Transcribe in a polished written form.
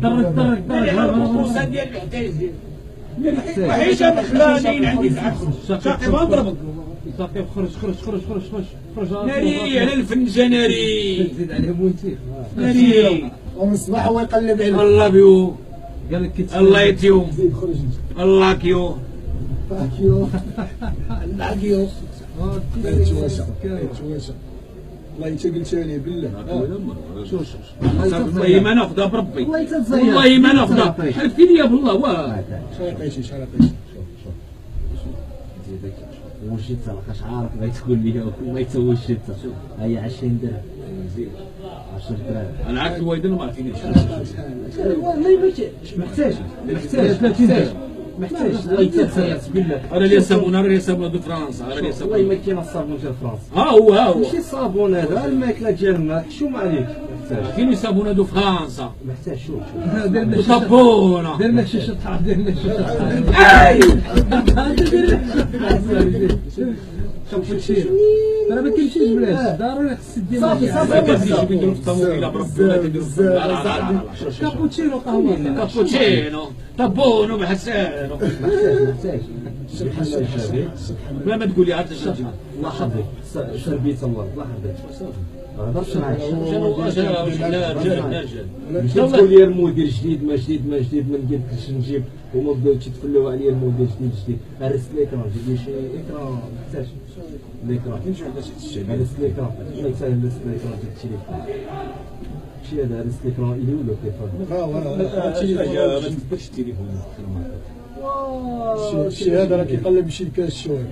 درك الكوسه ديال محتاج وحيشه مخلانين عندي العكس شاقي بنضربك ساقي خرج ناري على الفنجه ناري زيد عليهم وانتي ناري ومن الصباح هو يقلب عليك. الله بيو قال لك الله يتيو زيد خرج انت. الله كيو كيو. الله كيو. تواشى تواشى. والله انت قلتها لي بالله. والله ما ناخذها بربي والله ما ناخذها حلفتي لي بالله واه شرقيشي شرقيشي. وشيتها لقاش عارف بغيت تقول لي ما يتسوى الشيتها هي 20 درهم 10 دراهم انا عارف الوالدين ما عارفينيش ما يبغيش محتاج 30 درهم محتاج الله يتسيرت بالله راه لي صابون دو فرنسا راه لي صابون والله ما كاين الصابون ديال فرنسا ها هو ماشي الصابون هذا الماكله ديالنا حشوم عليك محتاج كاين لي صابون دو فرنسا محتاج شوف صابونه درنا شيشه طحال درنا شيشه طحال انا ما كنمشيش بلاش ضروري خصك دير صافي كنديروا في الطوموبيله بربي ولا كنديروا كابوتشينو قهوه كابوتشينو طابونو بحسانو محتاج بلا ما تقول لي عاد الشرطه الله يحفظك شربيت الله يحفظك ما هضرش معاك مشيت تقول لي المدير جديد ما جديد ما جديد ما لقيتش نجيب هما بداو تيتفلوا عليا المدير جديد هرست ليكران جيب لي شي اكران محتاج ليكران هرست ليكران ما يسهل هرست ليكران ديال التليفون شي هذا هرست ليكران إلي ولا التليفون ما تكبرش التليفون الشيء هذا راه كيقلب شي كاس شويه.